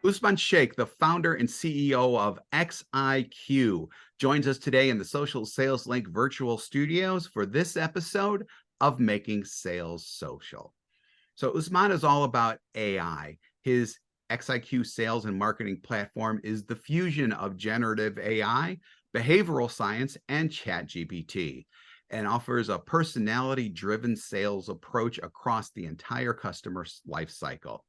Usman Sheikh, the founder and CEO of XIQ, joins us today in the Social Sales Link virtual studios for this episode of Making Sales Social. So Usman is all about AI. His XIQ sales and marketing platform is the fusion of generative AI, behavioral science, and ChatGPT, and offers a personality-driven sales approach across the entire customer life cycle.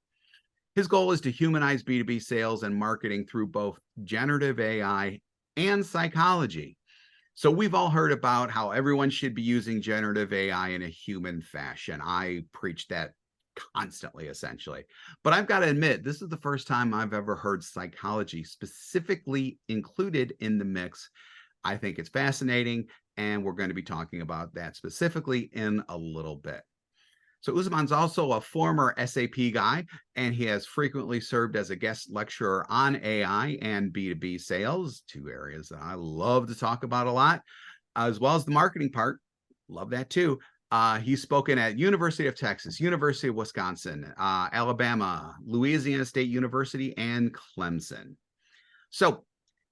His goal is to humanize B2B sales and marketing through both generative AI and psychology. So we've all heard about how everyone should be using generative AI in a human fashion. I preach that constantly, essentially. But I've got to admit, this is the first time I've ever heard psychology specifically included in the mix. I think it's fascinating, and we're going to be talking about that specifically in a little bit. So Usman's also a former SAP guy, and he has frequently served as a guest lecturer on AI and B2B sales, two areas that I love to talk about a lot, as well as the marketing part. Love that too. He's spoken at University of Texas, University of Wisconsin, Alabama, Louisiana State University, and Clemson. So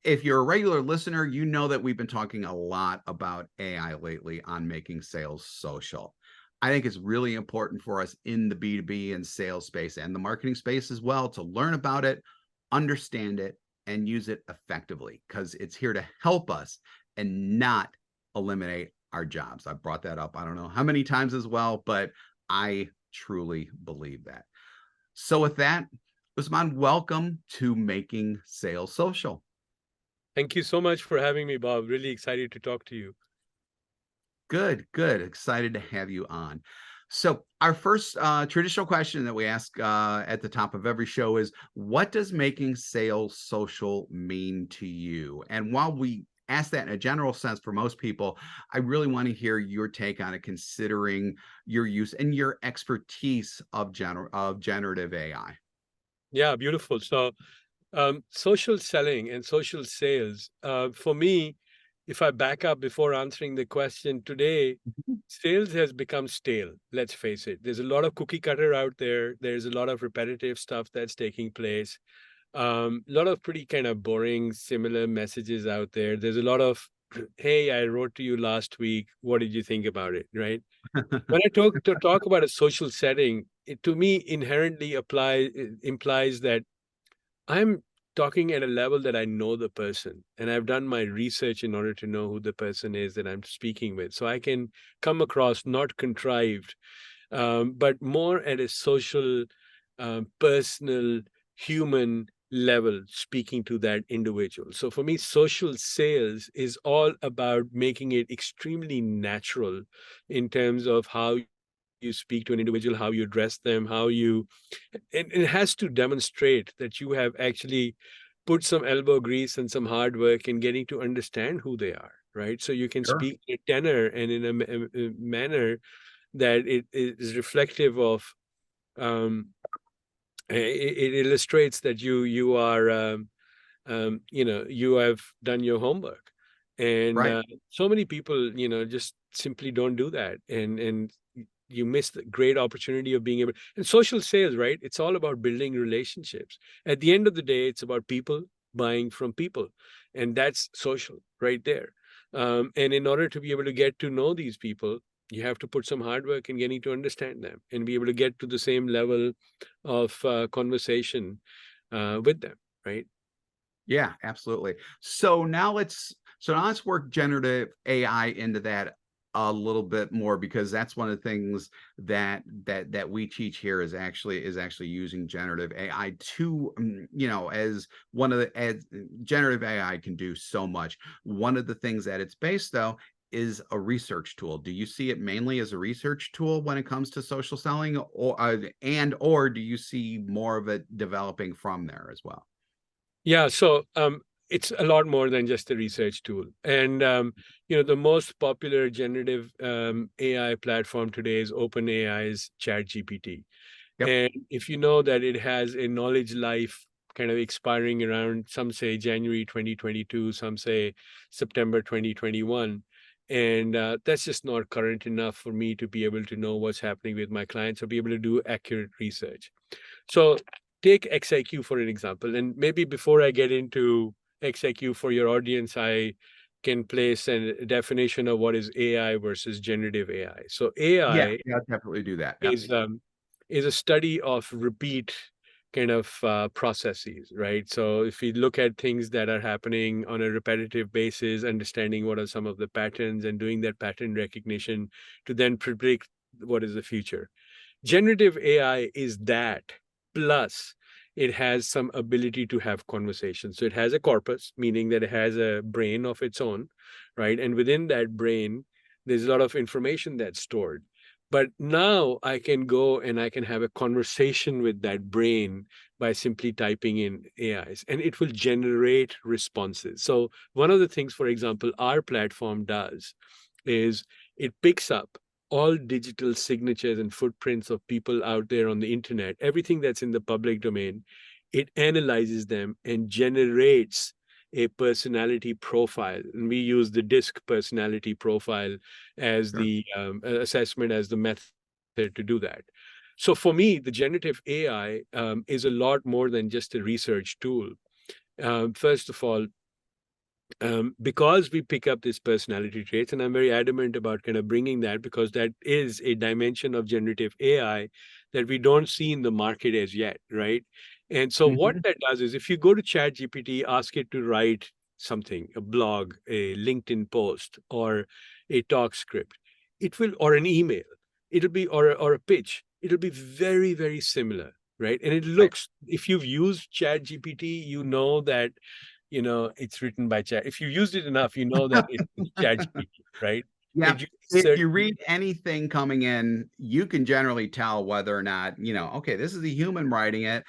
if you're a regular listener, you know that we've been talking a lot about AI lately on Making Sales Social. I think it's really important for us in the B2B and sales space and the marketing space as well to learn about it, understand it, and use it effectively, because it's here to help us and not eliminate our jobs. I've brought that up, I don't know how many times as well, but I truly believe that. So with that, Usman, welcome to Making Sales Social. Thank you so much for having me, Bob. Really excited to talk to you. Good, good. Excited to have you on. So our first traditional question that we ask at the top of every show is, what does making sales social mean to you? And while we ask that in a general sense for most people, I really want to hear your take on it, considering your use and your expertise of generative AI. Yeah, beautiful. So, social selling and social sales, for me, if I back up before answering the question today, sales has become stale. Let's face it. There's a lot of cookie cutter out there. There's a lot of repetitive stuff that's taking place. A lot of pretty kind of boring, similar messages out there. There's a lot of, hey, I wrote to you last week. What did you think about it? Right. When I talk about a social setting, it to me inherently implies that I'm talking at a level that I know the person and I've done my research in order to know who the person is that I'm speaking with. So I can come across not contrived, but more at a social, personal, human level, speaking to that individual. So for me, social sales is all about making it extremely natural in terms of how you speak to an individual, how you address them, how you, and it has to demonstrate that you have actually put some elbow grease and some hard work in getting to understand who they are, right? So you can Sure. speak in a tenor and in a manner that it is reflective of, um, it illustrates that you are, you have done your homework. And Right. so many people, just simply don't do that. And you miss the great opportunity of being able, and social sales, right? It's all about building relationships. At the end of the day, it's about people buying from people. And that's social right there. And in order to be able to get to know these people, you have to put some hard work in getting to understand them and be able to get to the same level of conversation with them, right? Yeah, absolutely. So now let's work generative AI into that a little bit more, because that's one of the things that we teach here is actually using generative AI to as one of the as generative AI can do so much. One of the things that it's based, though, is a research tool. Do you see it mainly as a research tool when it comes to social selling, or do you see more of it developing from there as well? Yeah, so it's a lot more than just a research tool. And the most popular generative AI platform today is OpenAI's ChatGPT. Yep. And if you know that it has a knowledge life kind of expiring around, some say January 2022, some say September 2021. And that's just not current enough for me to be able to know what's happening with my clients or be able to do accurate research. So take XIQ for an example, and maybe before I get into XIQ for your audience, I can place a definition of what is AI versus generative AI. So Yeah, AI yeah, I'll definitely do that. Yeah. is a study of repeat kind of processes, right? So if we look at things that are happening on a repetitive basis, understanding what are some of the patterns and doing that pattern recognition to then predict what is the future. Generative AI is that, plus it has some ability to have conversations. So it has a corpus, meaning that it has a brain of its own, right? And within that brain, there's a lot of information that's stored. But now I can go and I can have a conversation with that brain by simply typing in AIs, and it will generate responses. So one of the things, for example, our platform does is it picks up all digital signatures and footprints of people out there on the internet, everything that's in the public domain. It analyzes them and generates a personality profile. And we use the DISC personality profile as Sure. the assessment, as the method to do that. So for me, the generative AI is a lot more than just a research tool. First of all, because we pick up this personality traits, and I'm very adamant about kind of bringing that, because that is a dimension of generative AI that we don't see in the market as yet, right? And so what Mhm. that does is, if you go to ChatGPT, ask it to write something, a blog, a LinkedIn post, or a talk script, it will, or an email, it'll be, or a pitch, it'll be very, very similar, right? And it Right. looks, if you've used ChatGPT, you know that it's written by Chat. If you used it enough, you know that it's ChatGPT, right? Yeah. It uses If you certain, read anything coming in, you can generally tell whether or not, okay, this is a human writing it,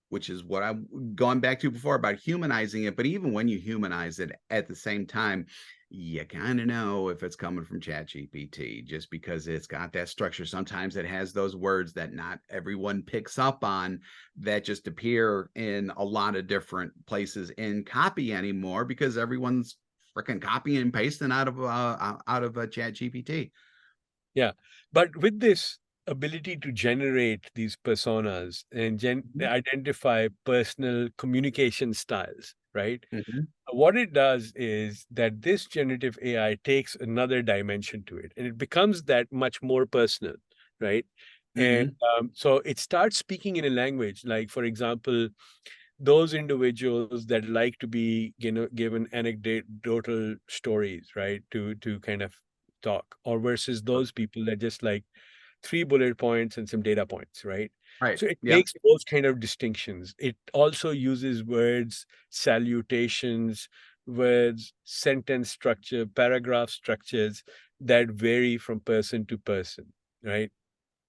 which is what I'm going back to before about humanizing it. But even when you humanize it at the same time, you kind of know if it's coming from ChatGPT just because it's got that structure. Sometimes it has those words that not everyone picks up on that just appear in a lot of different places in copy anymore because everyone's freaking copying and pasting out of a ChatGPT. yeah. But with this ability to generate these personas and Mhm. identify personal communication styles, right? Mhm. What it does is that this generative AI takes another dimension to it, and it becomes that much more personal, right? And Mhm. so it starts speaking in a language, like, for example, those individuals that like to be, given anecdotal stories, right, to kind of talk, or versus those people that just like three bullet points and some data points, right? Right. So it Yeah. makes those kind of distinctions. It also uses words, salutations, words, sentence structure, paragraph structures that vary from person to person, right?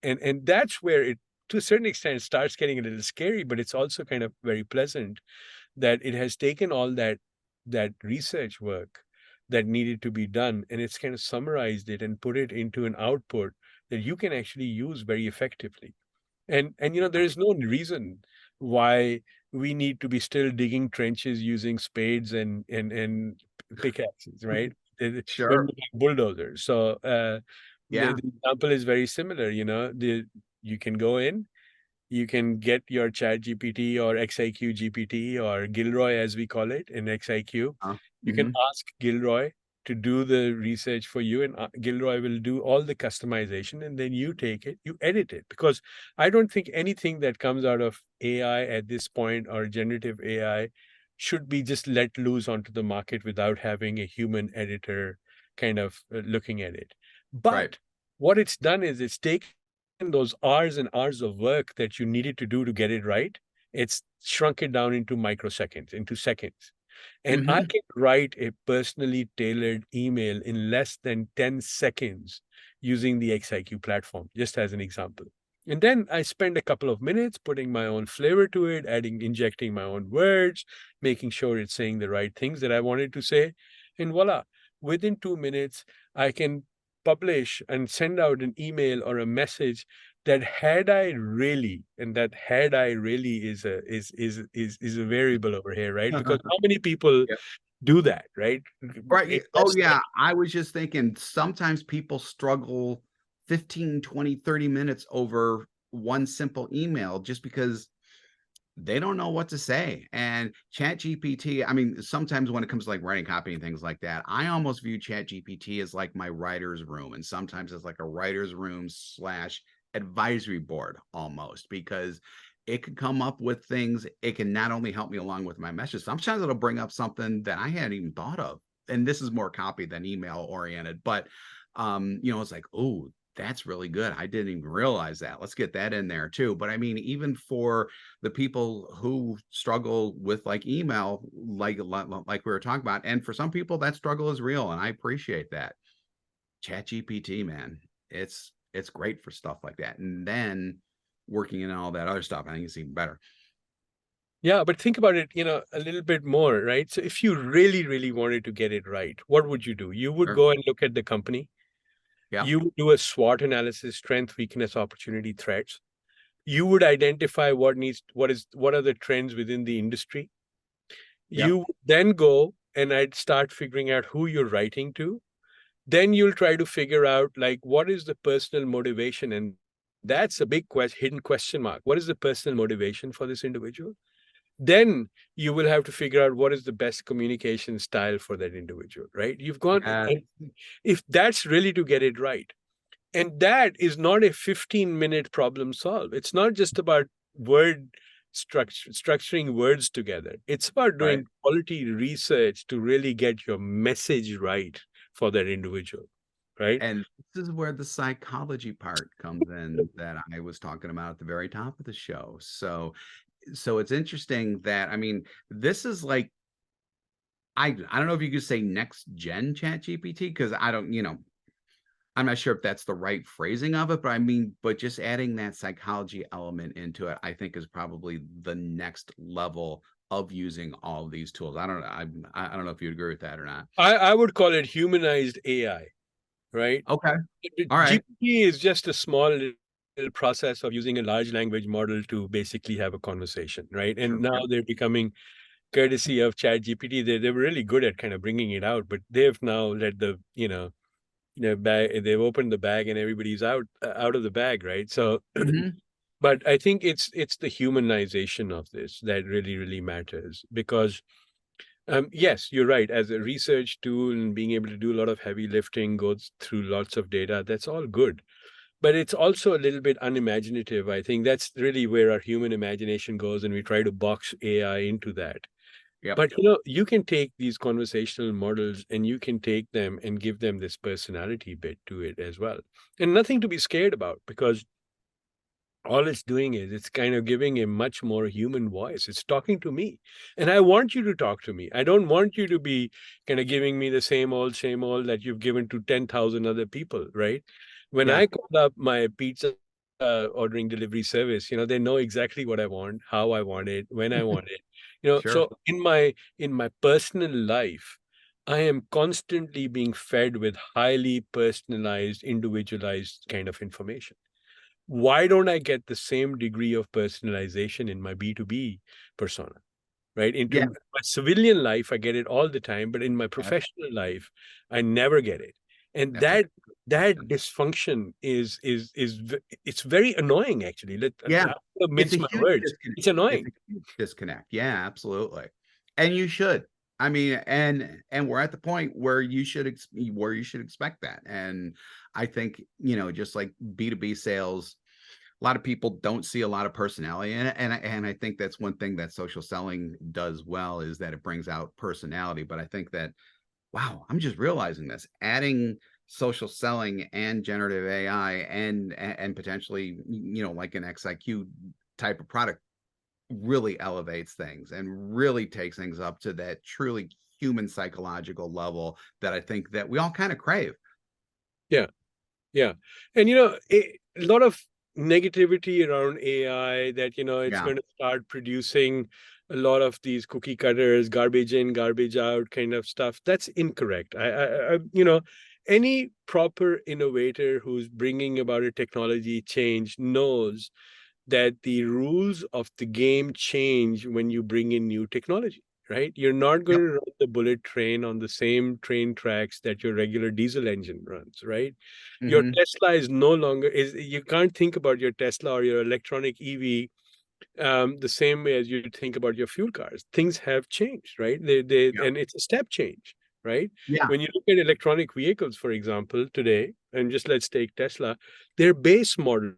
And that's where it, to a certain extent, starts getting a little scary, but it's also kind of very pleasant that it has taken all that research work that needed to be done, and it's kind of summarized it and put it into an output that you can actually use very effectively. And there is no reason why we need to be still digging trenches using spades and pickaxes, right? When Sure. we have bulldozers. So Yeah. the example is very similar. You can go in, you can get your Chat GPT or XIQ GPT, or Gilroy as we call it in XIQ. You can Mhm. ask Gilroy to do the research for you, and Gilroy will do all the customization, and then you take it, you edit it. Because I don't think anything that comes out of AI at this point, or generative AI, should be just let loose onto the market without having a human editor kind of looking at it. Right. But what it's done is it's taken those hours and hours of work that you needed to do to get it right, it's shrunk it down into microseconds, into seconds. And I Mhm. can write a personally tailored email in less than 10 seconds using the XIQ platform, just as an example. And then I spend a couple of minutes putting my own flavor to it, injecting my own words, making sure it's saying the right things that I wanted to say. And voila, within 2 minutes, I can publish and send out an email or a message that had I really, and that had I really is a variable over here, right? Because how many people Yeah. do that, right? Right. Oh, Invest yeah. I was just thinking sometimes people struggle 15, 20, 30 minutes over one simple email just because they don't know what to say. And Chat GPT, I mean, sometimes when it comes to like writing copy and things like that, I almost view Chat GPT as like my writer's room. And sometimes it's like a writer's room slash advisory board almost, because it can come up with things. It can not only help me along with my message, sometimes it'll bring up something that I hadn't even thought of. And this is more copy than email oriented, but it's like, oh, that's really good. I didn't even realize that. Let's get that in there too. But I mean, even for the people who struggle with like email, like we were talking about, and for some people that struggle is real, and I appreciate that. Chat GPT, man, it's great for stuff like that. And then working in all that other stuff, I think it's even better. Yeah, but think about it, a little bit more, right? So if you really, really wanted to get it right, what would you do? You would Sure. go and look at the company. Yeah. You would do a SWOT analysis, strength, weakness, opportunity, threats. You would identify what are the trends within the industry. Yep. You then go and I'd start figuring out who you're writing to. Then you'll try to figure out like what is the personal motivation, and that's a big hidden question mark. What is the personal motivation for this individual? Then you will have to figure out what is the best communication style for that individual, right? You've gone, Yeah. and if that's really to get it right, and that is not a 15-minute problem solve. It's not just about word structuring words together. It's about Right. doing quality research to really get your message right for that individual, right? And this is where the psychology part comes in that I was talking about at the very top of the show. So it's interesting that, I mean, this is like, I don't know if you could say next gen Chat GPT, because I don't, I'm not sure if that's the right phrasing of it, but I mean, but just adding that psychology element into it, I think is probably the next level of using all of these tools. I don't know if you agree with that or not. I would call it humanized AI, right? Okay. All right. GPT is just a small little process of using a large language model to basically have a conversation, right? And True. now Yep. they're becoming courtesy of Chat GPT. They were really good at kind of bringing it out, but they've now let the bag. They've opened the bag and everybody's out of the bag, right? So, Hmm. but I think it's the humanization of this that really really matters because yes, you're right. As a research tool and being able to do a lot of heavy lifting, goes through lots of data, that's all good. But it's also a little bit unimaginative. I think that's really where our human imagination goes, and we try to box AI into that. Yep. But you can take these conversational models and you can take them and give them this personality bit to it as well. And nothing to be scared about because all it's doing is it's kind of giving a much more human voice. It's talking to me. And I want you to talk to me. I don't want you to be kind of giving me the same old that you've given to 10,000 other people, right? When Yeah. I call up my pizza ordering delivery service, they know exactly what I want, how I want it, when I want it. Sure. So in my personal life, I am constantly being fed with highly personalized, individualized kind of information. Why don't I get the same degree of personalization in my B2B persona, right? Into Yeah. my civilian life, I get it all the time, but in my That's professional life, I never get it. And that's a that question. dysfunction it's very annoying actually. I'm Yeah. gonna It's mince a my huge words. disconnect. It's It's annoying. a huge disconnect. Yeah, absolutely. And you should. I mean, and we're at the point where you should expect that. And I think, just like B2B sales, a lot of people don't see a lot of personality in it. And I think that's one thing that social selling does well, is that it brings out personality. But I think that, wow, I'm just realizing this. Adding social selling and generative AI and potentially, like an XIQ type of product really elevates things and really takes things up to that truly human psychological level that I think that we all kind of crave. Yeah. Yeah. And a lot of negativity around AI that, it's Yeah. going to start producing a lot of these cookie cutters, garbage in, garbage out kind of stuff. That's incorrect. Any proper innovator who's bringing about a technology change knows that the rules of the game change when you bring in new technology, right? You're not going Yep. to run the bullet train on the same train tracks that your regular diesel engine runs, right? Your Hmm. Tesla is no longer is you can't think about your Tesla or your electronic EV the same way as you think about your fuel cars. Things have changed, right? Yeah. And it's a step change, right? Yeah. When you look at electronic vehicles, for example, today, and just let's take Tesla, their base model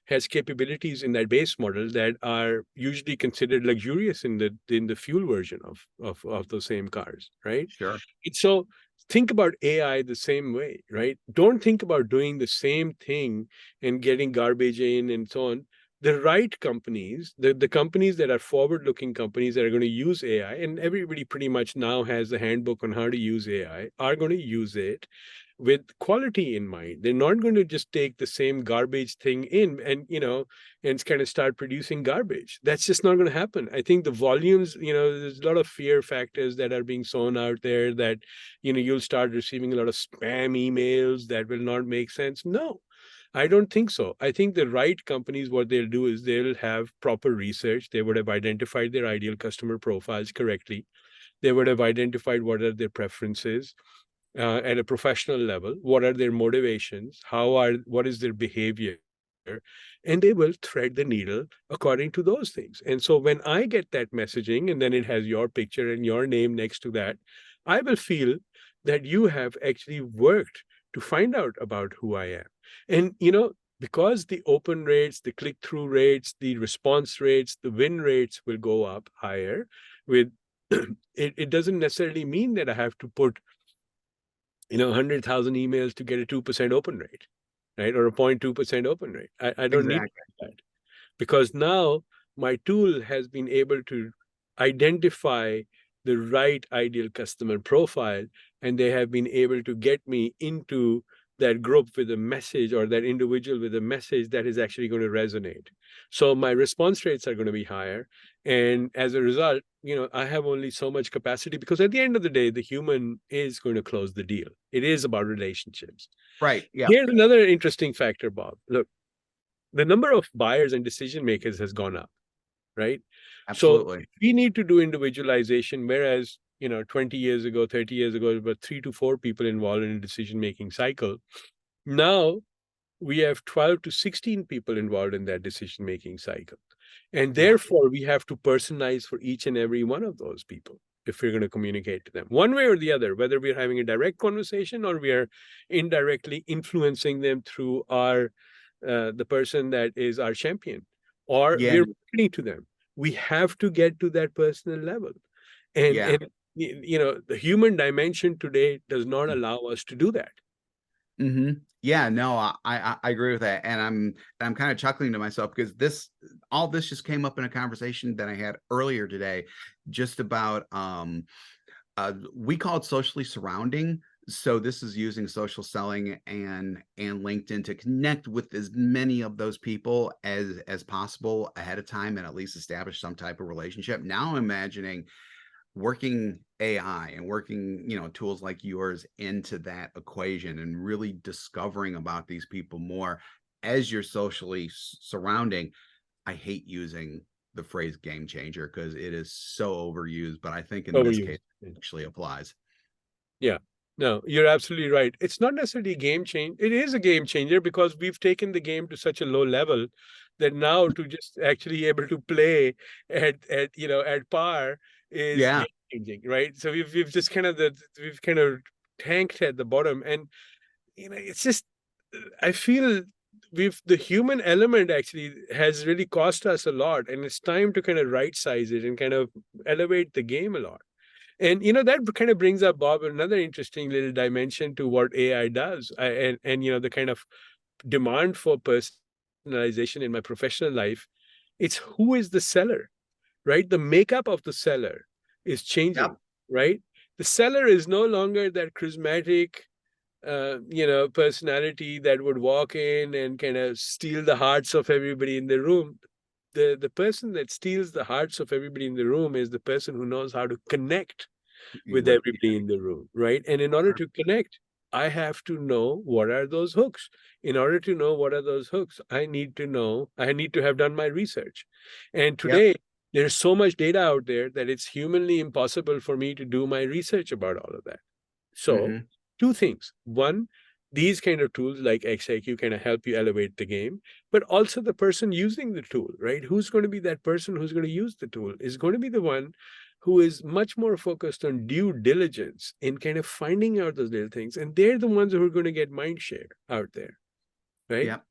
has capabilities in that base model that are usually considered luxurious in the fuel version of those same cars, right? Sure. And so think about AI the same way, right? Don't think about doing the same thing and getting garbage in and so on. The right companies, the companies that are forward-looking companies that are going to use AI, and everybody pretty much now has a handbook on how to use AI, are going to use it with quality in mind. They're not going to just take the same garbage thing in and kind of start producing garbage. That's just not going to happen. I think the volumes, there's a lot of fear factors that are being sown out there that, you'll start receiving a lot of spam emails that will not make sense. No, I don't think so. I think the right companies, what they'll do is they'll have proper research. They would have identified their ideal customer profiles correctly. They would have identified what are their preferences at a professional level. What are their motivations? What is their behavior? And they will thread the needle according to those things. And so when I get that messaging and then it has your picture and your name next to that, I will feel that you have actually worked to find out about who I am. And, because the open rates, the click-through rates, the response rates, the win rates will go up higher with it doesn't necessarily mean that I have to put 100,000 emails to get a 2% open rate, right? Or a 0.2% open rate. I don't need Exactly. that because now my tool has been able to identify the right ideal customer profile, and they have been able to get me into that group with a message or that individual with a message that is actually going to resonate. So my response rates are going to be higher. And as a result, I have only so much capacity because at the end of the day, the human is going to close the deal. It is about relationships. Right. Yeah. Here's another interesting factor, Bob. Look, the number of buyers and decision makers has gone up, right? So Absolutely. we need to do individualization, whereas 20 years ago, 30 years ago, there were 3 to 4 people involved in a decision-making cycle. Now we have 12 to 16 people involved in that decision-making cycle. And Yeah. therefore, we have to personalize for each and every one of those people if we're going to communicate to them one way or the other, whether we're having a direct conversation or we are indirectly influencing them through the person that is our champion, or Yeah. we're marketing to them. We have to get to that personal level. And, Yeah. and the human dimension today does not allow us to do that. Yeah, no, I agree with that. And I'm kind of chuckling to myself because all this just came up in a conversation that I had earlier today, just about we call it socially surrounding. So this is using social selling and LinkedIn to connect with as many of those people as possible ahead of time and at least establish some type of relationship. Now I'm imagining working AI and working, tools like yours into that equation and really discovering about these people more as you're socially surrounding. I hate using the phrase game changer because it is so overused, but I think in this case Overused. it actually applies. Yeah. No, you're absolutely right. It's not necessarily a game change. It is a game changer because we've taken the game to such a low level that now to just actually able to play at par is Yeah. game changing, right? So we've just we've kind of tanked at the bottom, and it's just I feel the human element actually has really cost us a lot, and it's time to kind of right size it and kind of elevate the game a lot. And that kind of brings up, Bob, another interesting little dimension to what AI does, and the kind of demand for personalization in my professional life. It's who is the seller, right? The makeup of the seller is changing, Yep. right? The seller is no longer that charismatic, personality that would walk in and kind of steal the hearts of everybody in the room. The person that steals the hearts of everybody in the room is the person who knows how to connect with With everybody in the room, right? And in order to connect, I have to know what are those hooks. In order to know what are those hooks, I need to have done my research. And Yep. today, there's so much data out there that it's humanly impossible for me to do my research about all of that. So, Hmm. two things. One, these kind of tools like XIQ kind of help you elevate the game, but also the person using the tool, right? Who's going to be that person who's going to use the tool is going to be the one who is much more focused on due diligence in kind of finding out those little things. And they're the ones who are going to get mind share out there, right? Yep.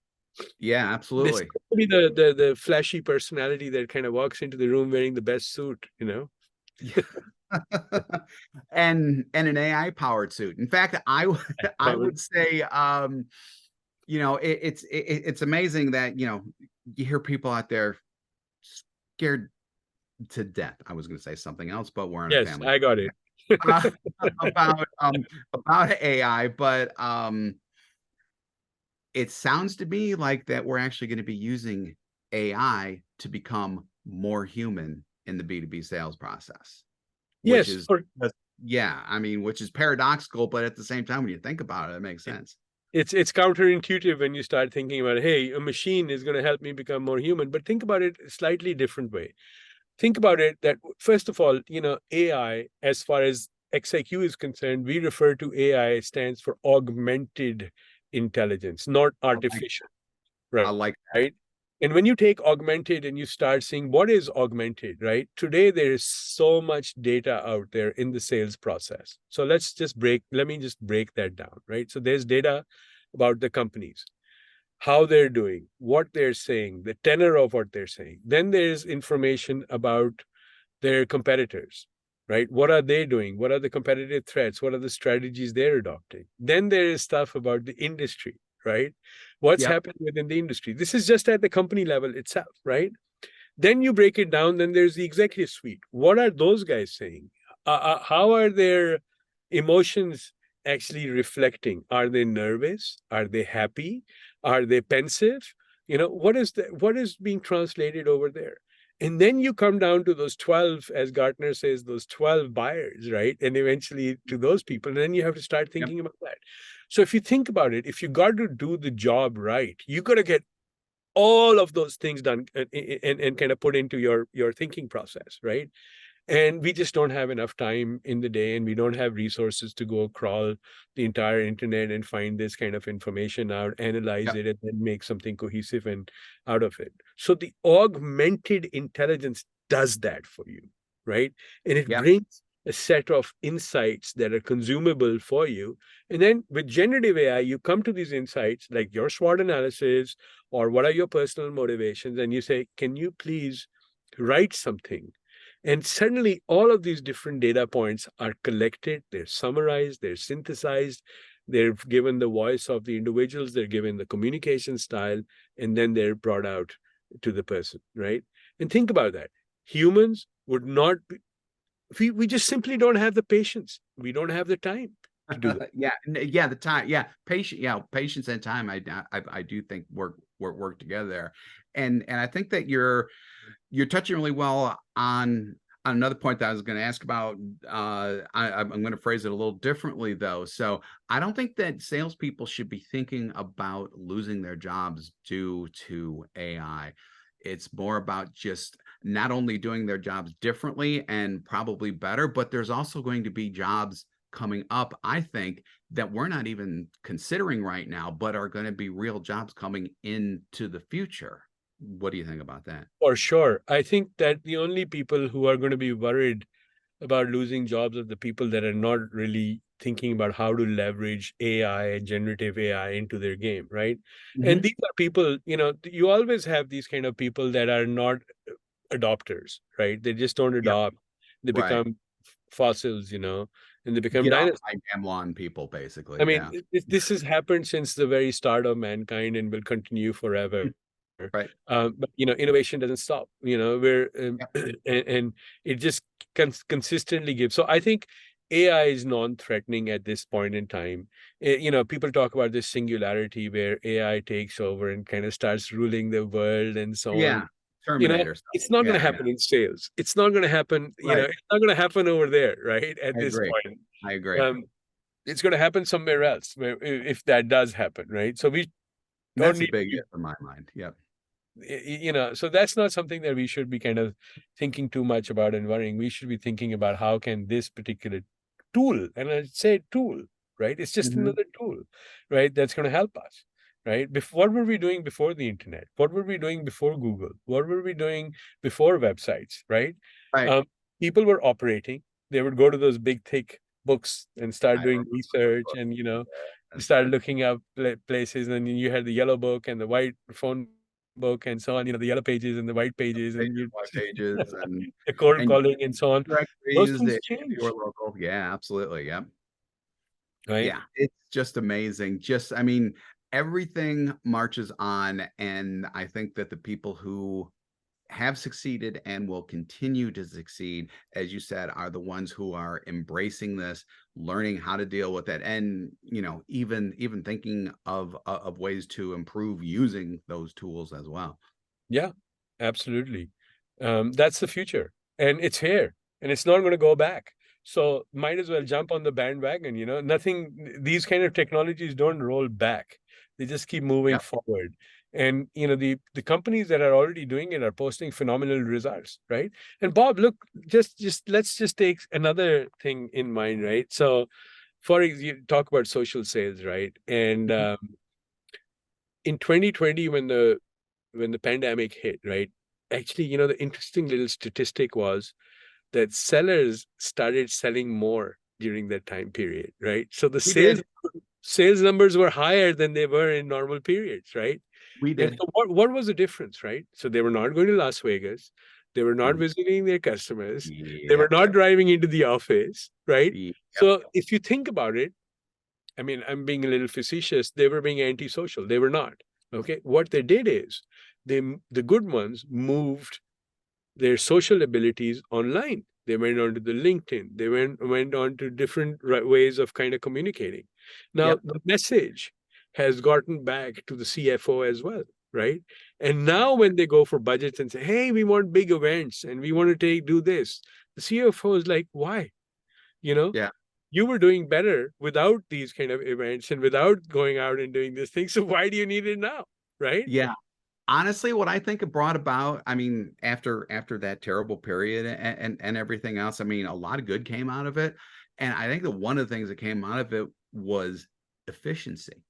Yeah, This absolutely. could be the flashy personality that kind of walks into the room wearing the best suit, you know? Yeah. And an AI powered suit. In fact, I Probably. would say it's amazing that you hear people out there scared to death. I was going to say something else, but we're on a Yes, family I got it. uh, about AI, but it sounds to me like that we're actually going to be using AI to become more human in the B2B sales process, which Yes, is for yeah, I mean, which is paradoxical, but at the same time, when you think about it, it makes sense. it's counterintuitive when you start thinking about, hey, a machine is going to help me become more human. But think about it a slightly different way. Think about it that first of all, AI, as far as XIQ is concerned, we refer to AI stands for augmented intelligence, not I like artificial, I right? like Right. And when you take augmented and you start seeing what is augmented, right? Today, there is so much data out there in the sales process. So let me just break that down, right? So there's data about the companies, how they're doing, what they're saying, the tenor of what they're saying. Then there's information about their competitors, right? What are they doing? What are the competitive threats? What are the strategies they're adopting? Then there is stuff about the industry, right? What's Yep. happening within the industry? This is just at the company level itself, right? Then you break it down, then there's the executive suite. What are those guys saying? How are their emotions actually reflecting? Are they nervous? Are they happy? Are they pensive? What is being translated over there? And then you come down to those 12, as Gartner says, those 12 buyers, right? And eventually to those people. And then you have to start Yep. thinking about that. So if you think about it, if you got to do the job right, you got to get all of those things done and kind of put into your thinking process, right? And we just don't have enough time in the day, and we don't have resources to go crawl the entire internet and find this kind of information out, analyze Yep. it, and then make something cohesive and out of it. So the augmented intelligence does that for you, right? And it Yep. brings a set of insights that are consumable for you. And then with generative AI, you come to these insights like your SWOT analysis or what are your personal motivations, and you say, can you please write something? And suddenly, all of these different data points are collected, they're summarized, they're synthesized, they're given the voice of the individuals, they're given the communication style, and then they're brought out to the person, right? And think about that. Humans would not be, we just simply don't have the patience. We don't have the time to do that. Yeah, the time, patience and time. I do think work together there, and I think that you're touching really well on another point that I was going to ask about. I'm going to phrase it a little differently though. So I don't think that salespeople should be thinking about losing their jobs due to AI. It's more about just not only doing their jobs differently and probably better, but there's also going to be jobs coming up, I think, that we're not even considering right now, but are going to be real jobs coming into the future. What do you think about that? For sure. I think that the only people who are going to be worried about losing jobs are the people that are not really thinking about how to leverage AI and generative AI into their game, right? And Mhm. these are people, you always have these kind of people that are not adopters, right? They just don't Yep. adopt. They Right. become fossils, and they become Get off dinosaurs. my damn lawn, people, I basically. mean, Yeah. this has happened since the very start of mankind and will continue forever. Right. But innovation doesn't stop. We're Yep. and it just consistently gives. So I think AI is non-threatening at this point in time. People talk about this singularity where AI takes over and kind of starts ruling the world and so on. Yeah. Terminator stuff. It's not going to Yeah. Yeah. happen in sales. It's not going to happen. Right. It's not going to happen over there, right? At I this agree. point. I agree. Um, it's going to happen somewhere else if that does happen, right? So we And don't that's a need big to if in my mind. Yep. so that's not something that we should be kind of thinking too much about and worrying. We should be thinking about how can this particular tool, and I'd say tool, right? It's just Mhm. another tool, right? That's going to help us, right? What were we doing before the internet? What were we doing before Google? What were we doing before websites, right? Right. Um, People were operating. They would go to those big, thick books and start I doing remember those research, books. and you Yes. started looking up places, and you had the yellow book and the white phone book and so on, the yellow pages and the white pages, and Pages, web pages, the cold and calling and so on. Those directories things if you were changed, local. Yeah, absolutely. Yeah. right? Yeah, it's just amazing. Just, I mean, everything marches on, and I think that the people who have succeeded and will continue to succeed, as you said, are the ones who are embracing this, learning how to deal with it, and even thinking of ways to improve using those tools as well. Yeah, absolutely. That's the future, and it's here, and it's not going to go back. So might as well jump on the bandwagon. Nothing. These kind of technologies don't roll back; they just keep moving Yep. forward. And the companies that are already doing it are posting phenomenal results, right? And Bob, look, just let's just take another thing in mind, right? So, you talk about social sales, right? And Mhm. in 2020, when the pandemic hit, right? Actually, the interesting little statistic was that sellers started selling more during that time period, right? So the We sales did. sales numbers were higher than they were in normal periods, right? We And did. so what was the difference, right? So they were not going to Las Vegas, they were not Mhm. visiting their customers, they were Yep. not driving into the office, right? Yep. So if you think about it, I mean, I'm being a little facetious. They were being antisocial. They were not. Okay. What they did is the good ones moved their social abilities online. They went on to the LinkedIn. They went on to different ways of kind of communicating. Now Yep. the message has gotten back to the CFO as well, right? And now when they go for budgets and say, "Hey, we want big events and we want to do this," the CFO is like, "Why?" You know, Yeah. you were doing better without these kind of events and without going out and doing this thing. So why do you need it now? Right? Yeah. Honestly, what I think it brought about, I mean, after that terrible period and everything else, I mean, a lot of good came out of it. And I think that one of the things that came out of it was efficiency.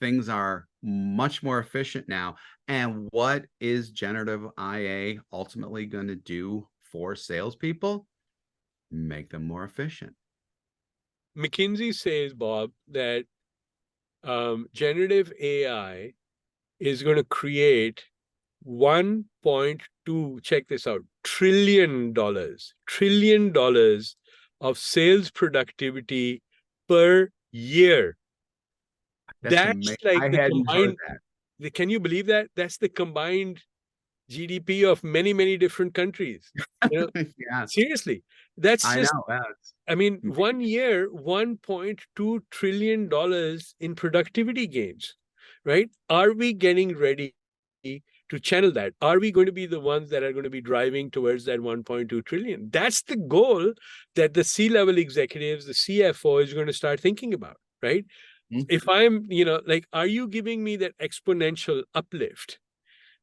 Things are much more efficient now. And what is generative IA ultimately going to do for salespeople? Make them more efficient. McKinsey says, Bob, that generative AI is going to create 1.2, check this out, trillion dollars of sales productivity per year. That's That's amazing. like I the hadn't heard combined, that. can you believe that? That's the combined GDP of many, many different countries. You know, Yes, seriously, that's I just, know. That's I mean, amazing. 1 year, $1.2 trillion in productivity gains, right? Are we getting ready to channel that? Are we going to be the ones that are going to be driving towards that 1.2 trillion? That's the goal that the C-level executives, the CFO is going to start thinking about, right? Mhm. If I'm, like, are you giving me that exponential uplift,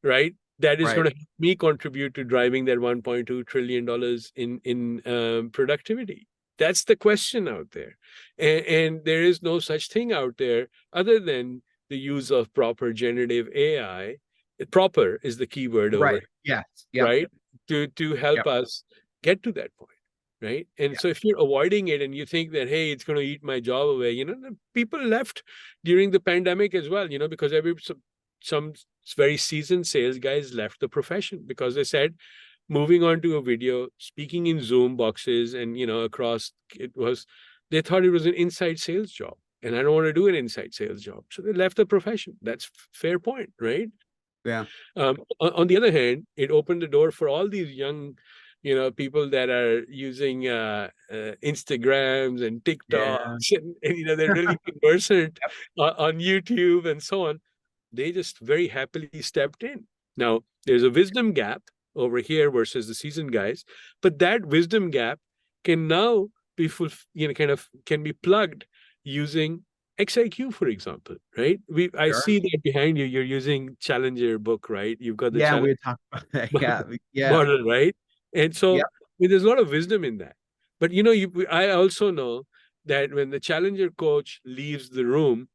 right? That is Right. going to help me contribute to driving that $1.2 trillion in productivity. That's the question out there, and there is no such thing out there other than the use of proper generative AI. Proper is the key word over Right. here, Yes. Yep. right? To help Yep. us get to that point, right? And Yeah. so if you're avoiding it and you think that, hey, it's going to eat my job away, the people left during the pandemic as well, because some very seasoned sales guys left the profession because they said moving on to a video, speaking in Zoom boxes and across, they thought it was an inside sales job, and I don't want to do an inside sales job, so they left the profession. That's fair point, right? Yeah. On the other hand, it opened the door for all these young, people that are using Instagrams and Yeah. TikToks, and they're really conversant on YouTube and so on. They just very happily stepped in. Now, there's a wisdom gap over here versus the seasoned guys, but that wisdom gap can now be kind of can be plugged using XIQ, for example, right? I Sure. see that behind you. You're using Challenger book, right? You've got the Yeah, we Challenger had talked about that. Yeah. Yeah. model, right? And so Yep. there's a lot of wisdom in that. But I also know that when the challenger coach leaves the room,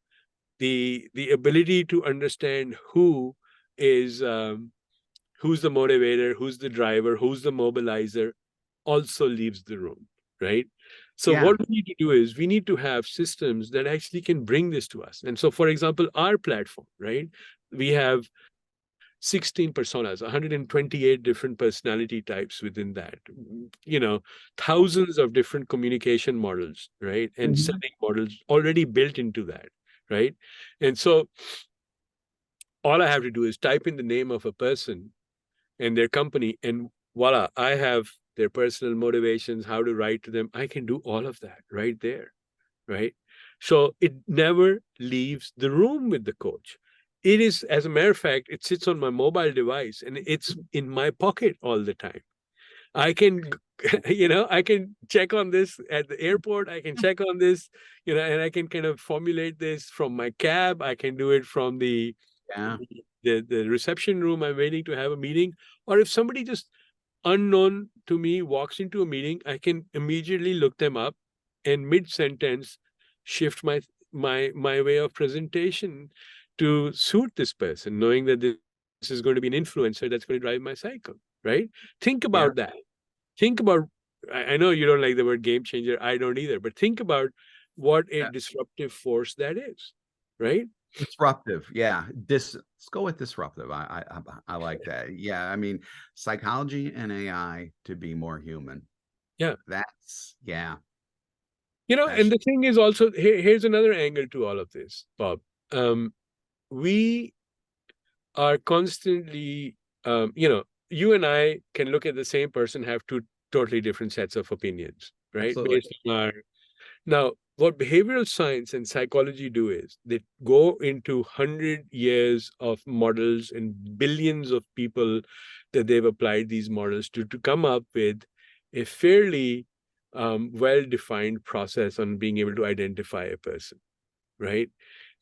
the ability to understand is who's the motivator, who's the driver, who's the mobilizer, also leaves the room, right? So Yeah. what we need to do is we need to have systems that actually can bring this to us. And so, for example, our platform, right? We have 16 personas, 128 different personality types within that, thousands of different communication models, right? And Mhm. selling models already built into that, right? And so all I have to do is type in the name of a person and their company, and voila, I have their personal motivations, how to write to them. I can do all of that right there, right? So it never leaves the room with the coach. It is, as a matter of fact, it sits on my mobile device and it's in my pocket all the time. I can, I can check on this at the airport. I can check on this, and I can kind of formulate this from my cab. I can do it from Yeah. the reception room. I'm waiting to have a meeting. Or if somebody just unknown to me walks into a meeting, I can immediately look them up and mid-sentence shift my way of presentation to suit this person, knowing that this is going to be an influencer that's going to drive my cycle, right? Think Yeah. about that. Think about, I know you don't like the word game changer. I don't either, but think about what a Yeah. disruptive force that is, right? Disruptive. Yeah. Let's go with disruptive. I like that. Yeah. I mean, psychology and AI to be more human. Yeah. Yeah. And That's the thing is also, here's another angle to all of this, Bob. We are constantly, you and I can look at the same person, have two totally different sets of opinions, right? absolutely. Based on our Now, what behavioral science and psychology do is they go into 100 years of models and billions of people that they've applied these models to come up with a fairly well-defined process on being able to identify a person, right?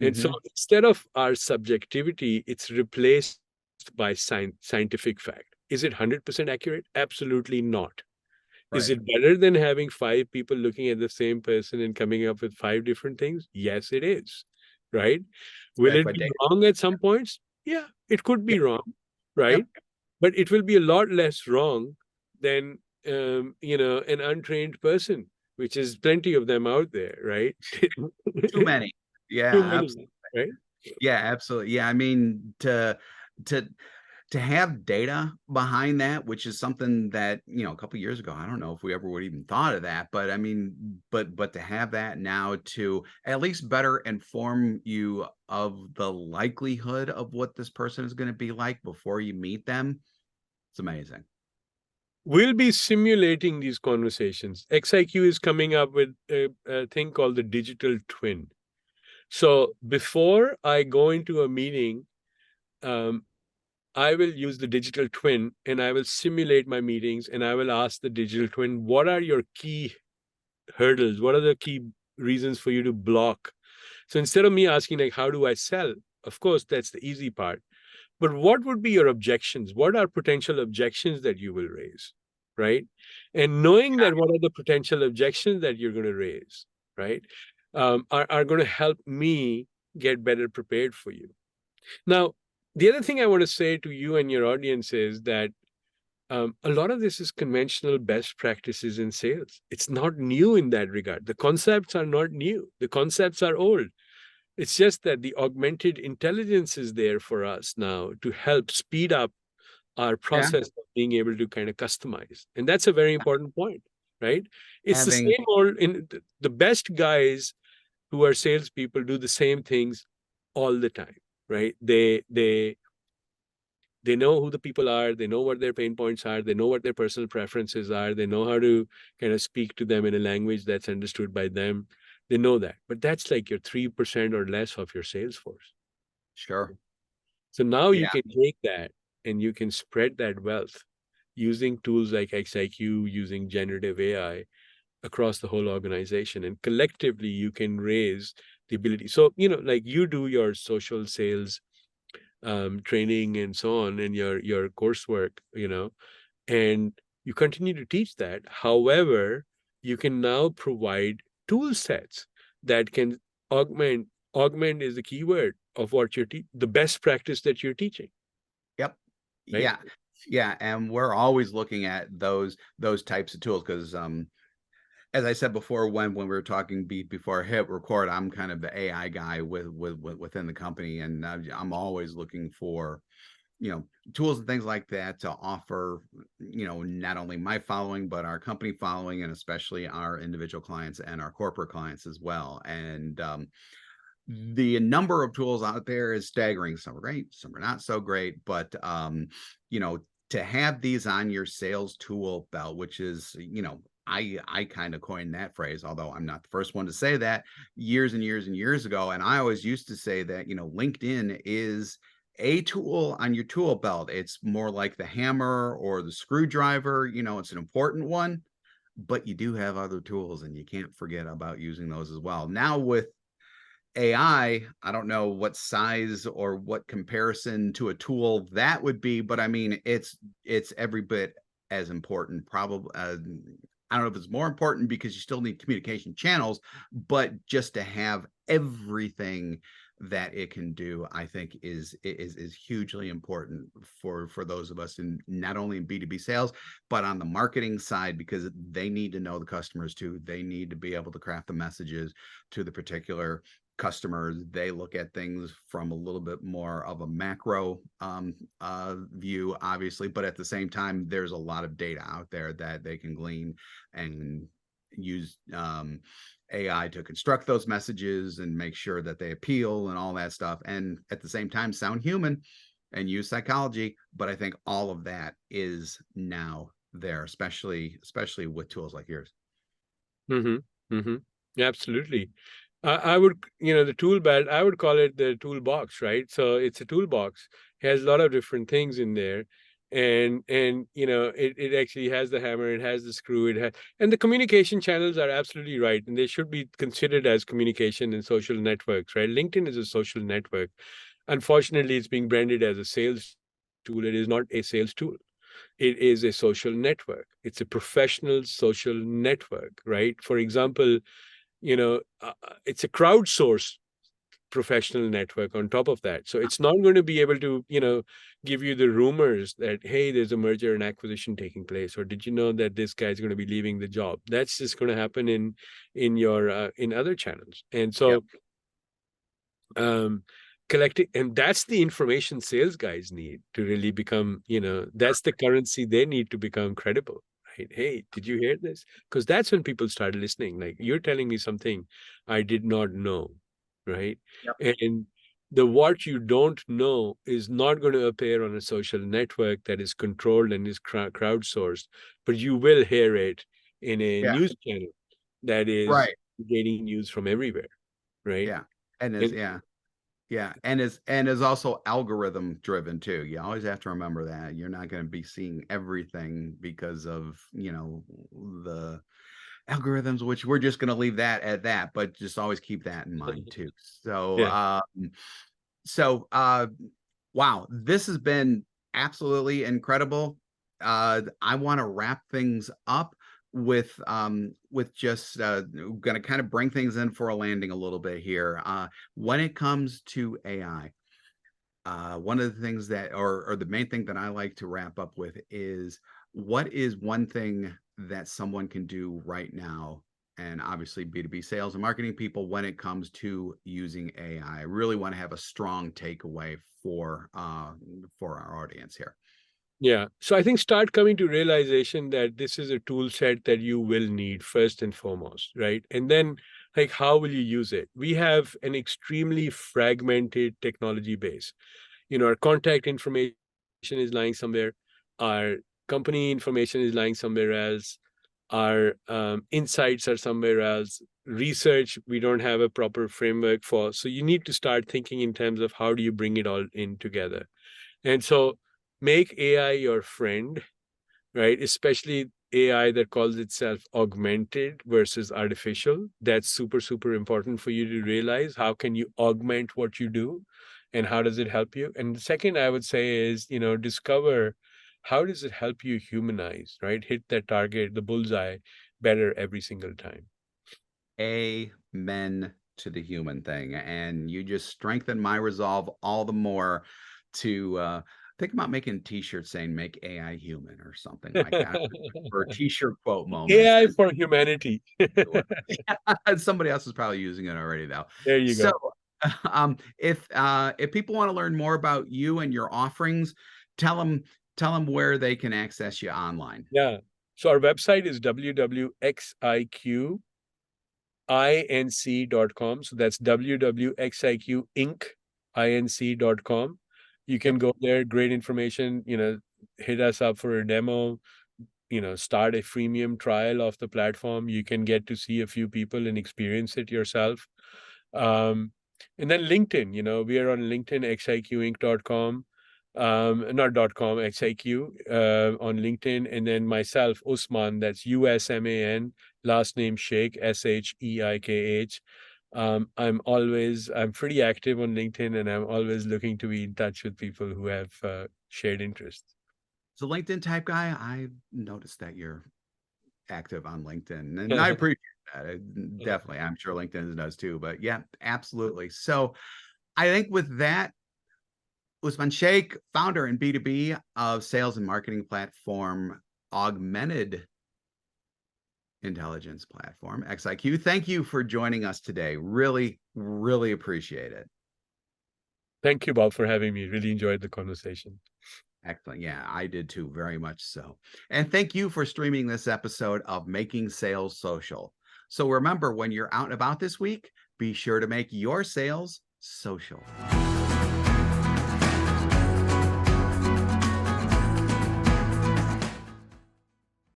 And so Hmm. instead of our subjectivity, it's replaced by scientific fact. Is it 100% accurate? Absolutely not. Is Right. it better than having five people looking at the same person and coming up with five different things? Yes, it is. Right? It's Will backed it by be data. wrong at some points? Yeah, it could Yeah. be wrong. Yep. Right? But it will be a lot less wrong than an untrained person, which is plenty of them out there, right? Too many. Too Yeah. many, Absolutely. right? Yeah. Absolutely. Yeah. I mean, to to have data behind that, which is something that, a couple years ago, I don't know if we ever would even thought of that, but I mean, but to have that now to at least better inform you of the likelihood of what this person is going to be like before you meet them, it's amazing. We'll be simulating these conversations. XIQ is coming up with a thing called the digital twin. So before I go into a meeting, um, I will use the digital twin and I will simulate my meetings and I will ask the digital twin, what are your key hurdles? What are the key reasons for you to block? So instead of me asking, like, how do I sell? Of course, that's the easy part. But what would be your objections? What are potential objections that you will raise? Right. And knowing that what are the potential objections that you're going to raise, right, are going to help me get better prepared for you. Now, the other thing I want to say to you and your audience is that a lot of this is conventional best practices in sales. It's not new in that regard. The concepts are not new, the concepts are old. It's just that the augmented intelligence is there for us now to help speed up our Yeah. process of being able to kind of customize. And that's a very important point, right? It's the Having, same old, in the best guys who are salespeople do the same things all the time, right? They know who the people are, they know what their pain points are, they know what their personal preferences are, they know how to kind of speak to them in a language that's understood by them. They know that. But that's like your 3% or less of your sales force. sure. So now you Yeah. can take that and you can spread that wealth using tools like XIQ, using generative AI across the whole organization. And collectively, you can raise the ability. So, like you do your social sales training and so on in your coursework, and you continue to teach that. However, you can now provide tool sets that can augment is the key word of what you're the best practice that you're teaching, Yep. right? Yeah. Yeah. And we're always looking at those types of tools because as I said before, when we were talking before I hit record, I'm kind of the AI guy within the company, and I'm always looking for tools and things like that to offer not only my following but our company following, and especially our individual clients and our corporate clients as well. And the number of tools out there is staggering. Some are great, some are not so great, but you know to have these on your sales tool belt, which is I kind of coined that phrase, although I'm not the first one to say that, years and years and years ago. And I always used to say that LinkedIn is a tool on your tool belt. It's more like the hammer or the screwdriver. It's an important one, but you do have other tools and you can't forget about using those as well. Now with AI, I don't know what size or what comparison to a tool that would be, but I mean, it's every bit as important. Probably, I don't know if it's more important because you still need communication channels, but just to have everything that it can do, I think is hugely important for those of us in not only in B2B sales, but on the marketing side, because they need to know the customers too. They need to be able to craft the messages to the particular customers. They look at things from a little bit more of a macro view, obviously, but at the same time, there's a lot of data out there that they can glean and use AI to construct those messages and make sure that they appeal and all that stuff. And at the same time, sound human and use psychology. But I think all of that is now there, especially with tools like yours. Mm-hmm. Mm-hmm. Absolutely. I would, the tool belt, I would call it the toolbox, right? So it's a toolbox, has a lot of different things in there. And it actually has the hammer, it has the screw, and the communication channels are absolutely right. And they should be considered as communication and social networks, right? LinkedIn is a social network. Unfortunately, it's being branded as a sales tool. It is not a sales tool. It is a social network. It's a professional social network, right? For example, it's a crowdsourced professional network on top of that. So it's not going to be able to, give you the rumors that, hey, there's a merger and acquisition taking place, or did you know that this guy's going to be leaving the job? That's just going to happen in your in other channels. And Yep. so um collecting, and that's the information sales guys need to really become, that's the currency they need to become credible, right? Hey, did you hear this? Because that's when people start listening. Like, you're telling me something I did not know, right? Yep. And the what you don't know is not going to appear on a social network that is controlled and is crowdsourced, but you will hear it in a Yeah. news channel that is Right. getting news from everywhere, right? Yeah. And is And yeah. Yeah, and is also algorithm driven too. You always have to remember that you're not going to be seeing everything because of, the algorithms, which we're just going to leave that at that, but just always keep that in mind too. So, yeah. so wow, this has been absolutely incredible. I want to wrap things up with just going to kind of bring things in for a landing a little bit here. When it comes to AI, one of the things that, or the main thing that I like to wrap up with is, what is one thing that someone can do right now, and obviously B2B sales and marketing people, when it comes to using AI? I really want to have a strong takeaway for our audience here. Yeah. So I think start coming to realization that this is a tool set that you will need first and foremost, right? And then, like, how will you use it? We have an extremely fragmented technology base. Our contact information is lying somewhere, our company information is lying somewhere else, our insights are somewhere else. Research, we don't have a proper framework for. So you need to start thinking in terms of how do you bring it all in together. And so make AI your friend, right? Especially AI that calls itself augmented versus artificial. That's super, super important for you to realize. How can you augment what you do and how does it help you? And the second I would say is, discover how does it help you humanize, right? Hit that target, the bullseye better every single time. Amen to the human thing. And you just strengthen my resolve all the more to think about making t-shirts saying make AI human or something like that. Or t-shirt quote moments. AI for humanity. Somebody else is probably using it already though. There you So go. if people want to learn more about you and your offerings, tell them where they can access you online. Yeah. So our website is www.xiqinc.com. So that's www.xiqinc.com. You can Yep. go there, great information, hit us up for a demo, start a freemium trial of the platform. You can get to see a few people and experience it yourself. Um, and then LinkedIn, we are on LinkedIn, xiqinc.com, not .com, xiq, on LinkedIn. And then myself, Usman, that's Usman, last name Sheikh, Sheikh. I'm pretty active on LinkedIn, and I'm always looking to be in touch with people who have shared interests. So LinkedIn type guy, I noticed that you're active on LinkedIn, and I appreciate that. Definitely, I'm sure LinkedIn does too. But yeah, absolutely. So I think with that, Usman Sheikh, founder and B2B of sales and marketing platform Augmented Intelligence Platform, XIQ. Thank you for joining us today. Really, really appreciate it. Thank you, Bob, for having me. Really enjoyed the conversation. Excellent. Yeah, I did too, very much so. And thank you for streaming this episode of Making Sales Social. So remember, when you're out and about this week, be sure to make your sales social.